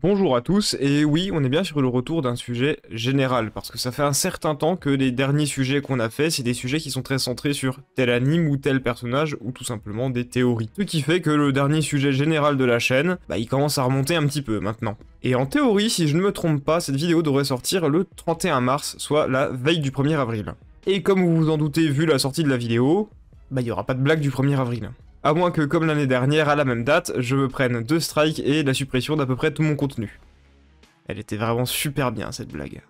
Bonjour à tous, et oui, on est bien sur le retour d'un sujet général, parce que ça fait un certain temps que les derniers sujets qu'on a fait, c'est des sujets qui sont très centrés sur tel anime ou tel personnage, ou tout simplement des théories. Ce qui fait que le dernier sujet général de la chaîne, il commence à remonter un petit peu maintenant. Et en théorie, si je ne me trompe pas, cette vidéo devrait sortir le 31 mars, soit la veille du 1er avril. Et comme vous vous en doutez vu la sortie de la vidéo, il n'y aura pas de blague du 1er avril. À moins que, comme l'année dernière, à la même date, je me prenne 2 strikes et la suppression d'à peu près tout mon contenu. Elle était vraiment super bien, cette blague.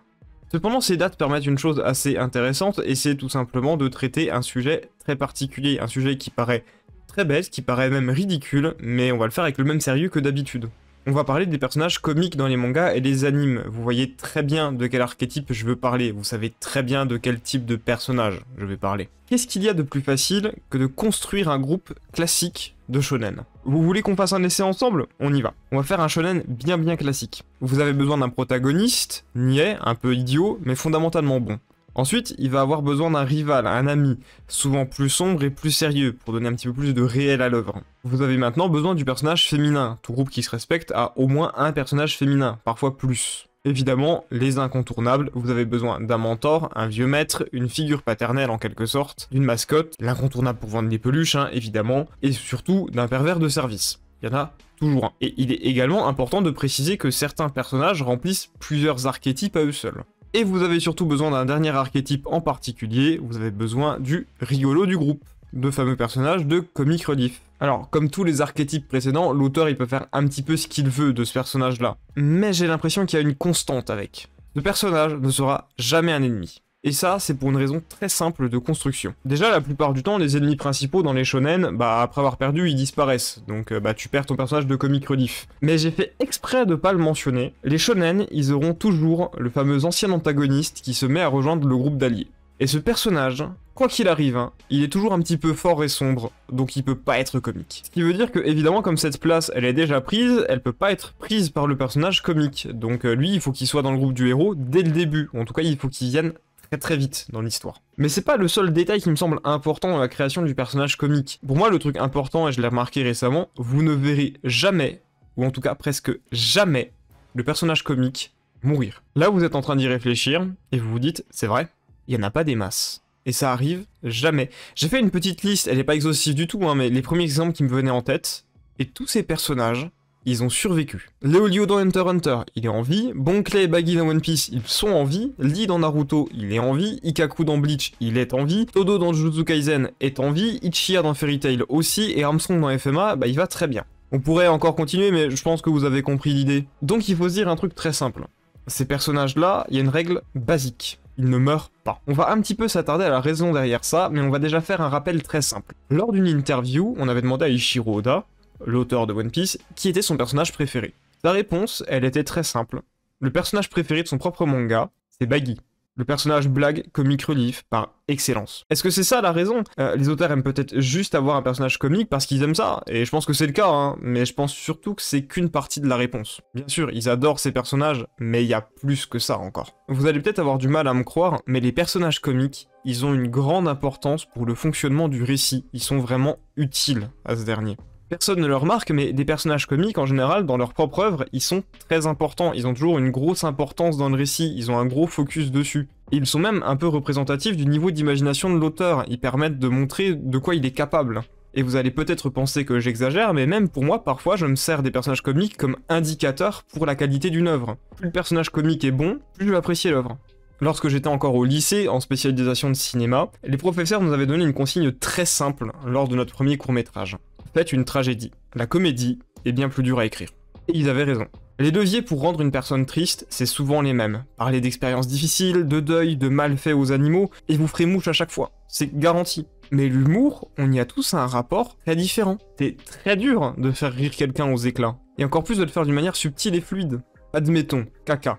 Cependant, ces dates permettent une chose assez intéressante, et c'est tout simplement de traiter un sujet très particulier, un sujet qui paraît très bête, qui paraît même ridicule, mais on va le faire avec le même sérieux que d'habitude. On va parler des personnages comiques dans les mangas et les animes. Vous voyez très bien de quel archétype je veux parler, vous savez très bien de quel type de personnage je vais parler. Qu'est-ce qu'il y a de plus facile que de construire un groupe classique de shonen? Vous voulez qu'on fasse un essai ensemble? On y va. On va faire un shonen bien classique. Vous avez besoin d'un protagoniste, niais, un peu idiot, mais fondamentalement bon. Ensuite, il va avoir besoin d'un rival, un ami, souvent plus sombre et plus sérieux, pour donner un petit peu plus de réel à l'œuvre. Vous avez maintenant besoin du personnage féminin. Tout groupe qui se respecte a au moins un personnage féminin, parfois plus. Évidemment, les incontournables, vous avez besoin d'un mentor, un vieux maître, une figure paternelle en quelque sorte, d'une mascotte, l'incontournable pour vendre des peluches, évidemment, et surtout d'un pervers de service. Il y en a toujours un. Et il est également important de préciser que certains personnages remplissent plusieurs archétypes à eux seuls. Et vous avez surtout besoin d'un dernier archétype en particulier, vous avez besoin du rigolo du groupe, de fameux personnages de comic relief. Alors, comme tous les archétypes précédents, l'auteur il peut faire un petit peu ce qu'il veut de ce personnage-là, mais j'ai l'impression qu'il y a une constante avec. Ce personnage ne sera jamais un ennemi. Et ça, c'est pour une raison très simple de construction. Déjà, la plupart du temps, les ennemis principaux dans les shonen, après avoir perdu, ils disparaissent. Donc, tu perds ton personnage de comic relief. Mais j'ai fait exprès de pas le mentionner. Les shonen, ils auront toujours le fameux ancien antagoniste qui se met à rejoindre le groupe d'alliés. Et ce personnage, quoi qu'il arrive, il est toujours un petit peu fort et sombre, donc il peut pas être comique. Ce qui veut dire que, évidemment, comme cette place, elle est déjà prise, elle peut pas être prise par le personnage comique. Donc lui, il faut qu'il soit dans le groupe du héros dès le début. Ou en tout cas, il faut qu'il vienne très vite dans l'histoire. Mais c'est pas le seul détail qui me semble important dans la création du personnage comique. Pour moi, le truc important, et je l'ai remarqué récemment, vous ne verrez jamais, ou en tout cas presque jamais, le personnage comique mourir. Là, vous êtes en train d'y réfléchir, et vous vous dites, c'est vrai, il y en a pas des masses. Et ça arrive jamais. J'ai fait une petite liste, elle est pas exhaustive du tout, mais les premiers exemples qui me venaient en tête, et tous ces personnages, ils ont survécu. Leolio dans Hunter x Hunter, il est en vie. Bon Clay et Baggy dans One Piece, ils sont en vie. Lee dans Naruto, il est en vie. Ikaku dans Bleach, il est en vie. Todo dans Jujutsu Kaisen est en vie. Ichiya dans Fairy Tail aussi. Et Armstrong dans FMA, il va très bien. On pourrait encore continuer, mais je pense que vous avez compris l'idée. Donc il faut se dire un truc très simple. Ces personnages-là, il y a une règle basique. Ils ne meurent pas. On va un petit peu s'attarder à la raison derrière ça, mais on va déjà faire un rappel très simple. Lors d'une interview, on avait demandé à Ishiro Oda, l'auteur de One Piece, qui était son personnage préféré. Sa réponse, elle était très simple. Le personnage préféré de son propre manga, c'est Baggy. Le personnage blague, comic relief, par excellence. Est-ce que c'est ça la raison? Les auteurs aiment peut-être juste avoir un personnage comique parce qu'ils aiment ça, et je pense que c'est le cas, mais je pense surtout que c'est qu'une partie de la réponse. Bien sûr, ils adorent ces personnages, mais il y a plus que ça encore. Vous allez peut-être avoir du mal à me croire, mais les personnages comiques, ils ont une grande importance pour le fonctionnement du récit. Ils sont vraiment utiles à ce dernier. Personne ne le remarque, mais des personnages comiques, en général, dans leur propre œuvre, ils sont très importants. Ils ont toujours une grosse importance dans le récit, ils ont un gros focus dessus. Et ils sont même un peu représentatifs du niveau d'imagination de l'auteur, ils permettent de montrer de quoi il est capable. Et vous allez peut-être penser que j'exagère, mais même pour moi, parfois, je me sers des personnages comiques comme indicateurs pour la qualité d'une œuvre. Plus le personnage comique est bon, plus je vais apprécier l'œuvre. Lorsque j'étais encore au lycée, en spécialisation de cinéma, les professeurs nous avaient donné une consigne très simple lors de notre premier court-métrage. Faites une tragédie. La comédie est bien plus dure à écrire. Et ils avaient raison. Les leviers pour rendre une personne triste, c'est souvent les mêmes. Parler d'expériences difficiles, de deuil, de malfaits aux animaux, et vous ferez mouche à chaque fois. C'est garanti. Mais l'humour, on y a tous un rapport très différent. C'est très dur de faire rire quelqu'un aux éclats. Et encore plus de le faire d'une manière subtile et fluide. Admettons, caca.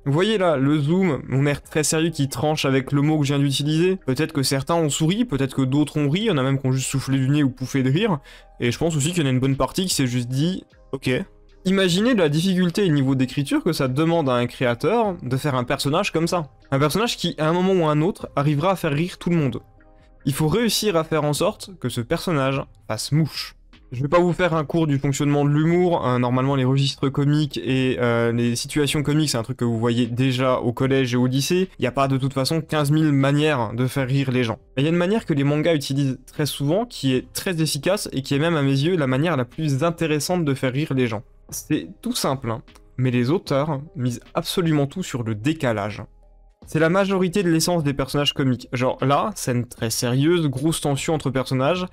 Vous voyez là, le zoom, mon air très sérieux qui tranche avec le mot que je viens d'utiliser. Peut-être que certains ont souri, peut-être que d'autres ont ri, il y en a même qui ont juste soufflé du nez ou pouffé de rire. Et je pense aussi qu'il y en a une bonne partie qui s'est juste dit « Ok ». Imaginez la difficulté et le niveau d'écriture que ça demande à un créateur de faire un personnage comme ça. Un personnage qui, à un moment ou à un autre, arrivera à faire rire tout le monde. Il faut réussir à faire en sorte que ce personnage fasse mouche. Je vais pas vous faire un cours du fonctionnement de l'humour, normalement les registres comiques et les situations comiques c'est un truc que vous voyez déjà au collège et au lycée, il n'y a pas de toute façon 15 000 manières de faire rire les gens. Il y a une manière que les mangas utilisent très souvent, qui est très efficace et qui est même à mes yeux la manière la plus intéressante de faire rire les gens. C'est tout simple, hein, mais les auteurs misent absolument tout sur le décalage. C'est la majorité de l'essence des personnages comiques. Genre là, scène très sérieuse, grosse tension entre personnages,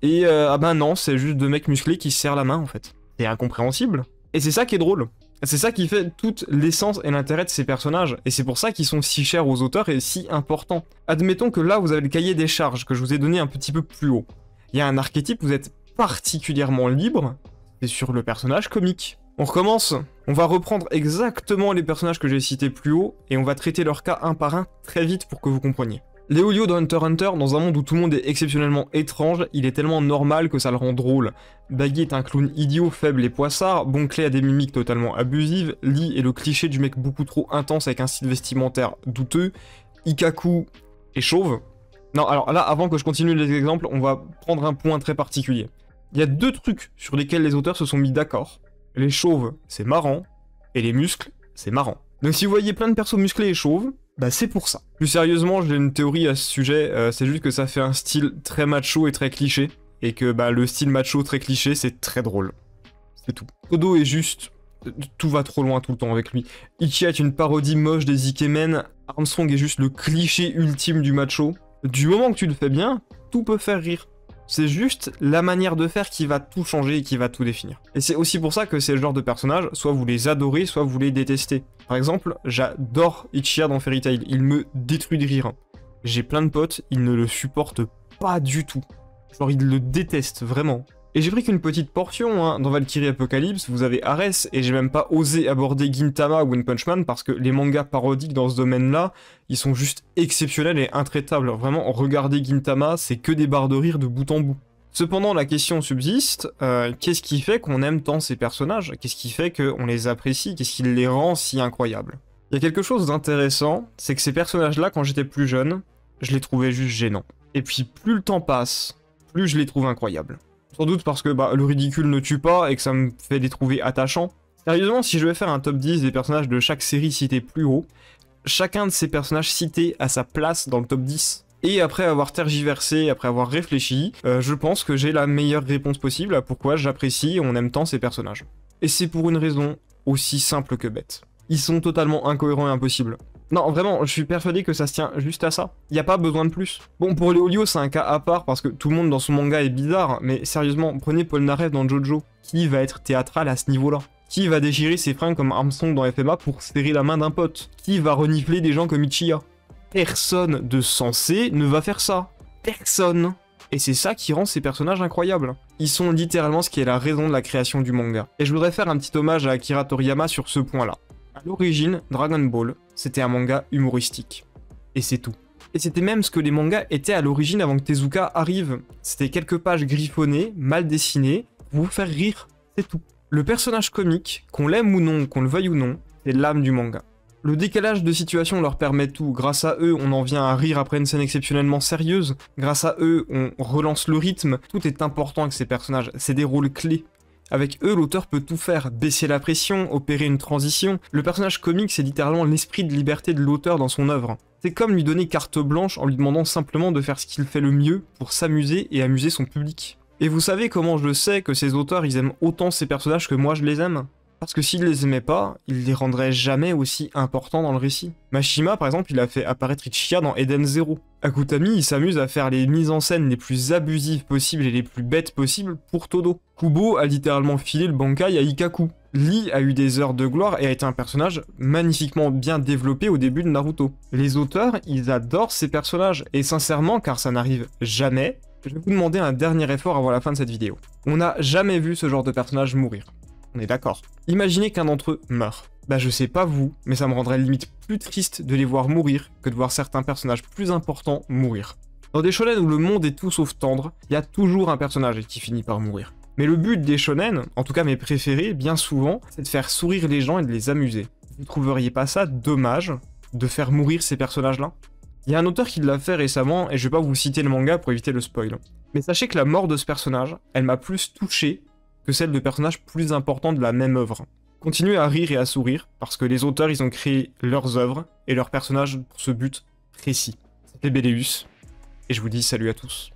et ah ben non, c'est juste deux mecs musclés qui se serrent la main en fait. C'est incompréhensible. Et c'est ça qui est drôle. C'est ça qui fait toute l'essence et l'intérêt de ces personnages, et c'est pour ça qu'ils sont si chers aux auteurs et si importants. Admettons que là, vous avez le cahier des charges que je vous ai donné un petit peu plus haut. Il y a un archétype, vous êtes particulièrement libre, c'est sur le personnage comique. On recommence. On va reprendre exactement les personnages que j'ai cités plus haut, et on va traiter leur cas un par un très vite pour que vous compreniez. Léolio de Hunter x Hunter, dans un monde où tout le monde est exceptionnellement étrange, il est tellement normal que ça le rend drôle. Baggy est un clown idiot, faible et poissard, Bonclay a des mimiques totalement abusives, Lee est le cliché du mec beaucoup trop intense avec un style vestimentaire douteux, Ikkaku est chauve. Non, alors là, avant que je continue les exemples, on va prendre un point très particulier. Il y a deux trucs sur lesquels les auteurs se sont mis d'accord. Les chauves, c'est marrant, et les muscles, c'est marrant. Donc si vous voyez plein de persos musclés et chauves, bah c'est pour ça. Plus sérieusement, j'ai une théorie à ce sujet, c'est juste que ça fait un style très macho et très cliché, et que bah le style macho très cliché, c'est très drôle. C'est tout. Todo est juste... Tout va trop loin tout le temps avec lui. Ichiya est une parodie moche des Ikemen, Armstrong est juste le cliché ultime du macho. Du moment que tu le fais bien, tout peut faire rire. C'est juste la manière de faire qui va tout changer et qui va tout définir. Et c'est aussi pour ça que c'est le genre de personnage, soit vous les adorez, soit vous les détestez. Par exemple, j'adore Ichiya dans Fairy Tail, il me détruit de rire. J'ai plein de potes, ils ne le supportent pas du tout. Genre ils le détestent, vraiment. Et j'ai pris qu'une petite portion, hein. Dans Valkyrie Apocalypse, vous avez Ares, et j'ai même pas osé aborder Gintama ou One Punch Man, parce que les mangas parodiques dans ce domaine-là, ils sont juste exceptionnels et intraitables. Vraiment, regardez Gintama, c'est que des barres de rire de bout en bout. Cependant, la question subsiste, qu'est-ce qui fait qu'on aime tant ces personnages? Qu'est-ce qui fait qu'on les apprécie? Qu'est-ce qui les rend si incroyables? Il y a quelque chose d'intéressant, c'est que ces personnages-là, quand j'étais plus jeune, je les trouvais juste gênants. Et puis plus le temps passe, plus je les trouve incroyables. Sans doute parce que le ridicule ne tue pas et que ça me fait les trouver attachants. Sérieusement, si je vais faire un top 10 des personnages de chaque série cités plus haut, chacun de ces personnages cités a sa place dans le top 10. Et après avoir tergiversé, après avoir réfléchi, je pense que j'ai la meilleure réponse possible à pourquoi j'apprécie et on aime tant ces personnages. Et c'est pour une raison aussi simple que bête. Ils sont totalement incohérents et impossibles. Non, vraiment, je suis persuadé que ça se tient juste à ça. Y a pas besoin de plus. Bon, pour Léolio, c'est un cas à part parce que tout le monde dans son manga est bizarre, mais sérieusement, prenez Polnareff dans Jojo. Qui va être théâtral à ce niveau-là? Qui va déchirer ses fringues comme Armstrong dans FMA pour serrer la main d'un pote? Qui va renifler des gens comme Ichiya? Personne de sensé ne va faire ça. Personne. Et c'est ça qui rend ces personnages incroyables. Ils sont littéralement ce qui est la raison de la création du manga. Et je voudrais faire un petit hommage à Akira Toriyama sur ce point-là. À l'origine, Dragon Ball, c'était un manga humoristique. Et c'est tout. Et c'était même ce que les mangas étaient à l'origine avant que Tezuka arrive. C'était quelques pages griffonnées, mal dessinées, pour vous faire rire, c'est tout. Le personnage comique, qu'on l'aime ou non, qu'on le veuille ou non, c'est l'âme du manga. Le décalage de situation leur permet tout. Grâce à eux, on en vient à rire après une scène exceptionnellement sérieuse. Grâce à eux, on relance le rythme. Tout est important avec ces personnages, c'est des rôles clés. Avec eux, l'auteur peut tout faire, baisser la pression, opérer une transition. Le personnage comique, c'est littéralement l'esprit de liberté de l'auteur dans son œuvre. C'est comme lui donner carte blanche en lui demandant simplement de faire ce qu'il fait le mieux pour s'amuser et amuser son public. Et vous savez comment je sais que ces auteurs, ils aiment autant ces personnages que moi je les aime? Parce que s'ils les aimaient pas, ils les rendraient jamais aussi importants dans le récit. Mashima, par exemple, il a fait apparaître Ichiya dans Eden Zero. Akutami, il s'amuse à faire les mises en scène les plus abusives possibles et les plus bêtes possibles pour Todo. Kubo a littéralement filé le Bankai à Ikkaku. Lee a eu des heures de gloire et a été un personnage magnifiquement bien développé au début de Naruto. Les auteurs, ils adorent ces personnages, et sincèrement, car ça n'arrive jamais, je vais vous demander un dernier effort avant la fin de cette vidéo. On n'a jamais vu ce genre de personnage mourir. On est d'accord. Imaginez qu'un d'entre eux meurt. Bah je sais pas vous, mais ça me rendrait limite plus triste de les voir mourir que de voir certains personnages plus importants mourir. Dans des shonen où le monde est tout sauf tendre, il y a toujours un personnage qui finit par mourir. Mais le but des shonen, en tout cas mes préférés, bien souvent, c'est de faire sourire les gens et de les amuser. Vous trouveriez pas ça dommage de faire mourir ces personnages-là? Il y a un auteur qui l'a fait récemment, et je vais pas vous citer le manga pour éviter le spoil. Mais sachez que la mort de ce personnage, elle m'a plus touché que celle de personnages plus importants de la même œuvre. Continuez à rire et à sourire, parce que les auteurs, ils ont créé leurs œuvres et leurs personnages pour ce but précis. C'était Béléus, et je vous dis salut à tous.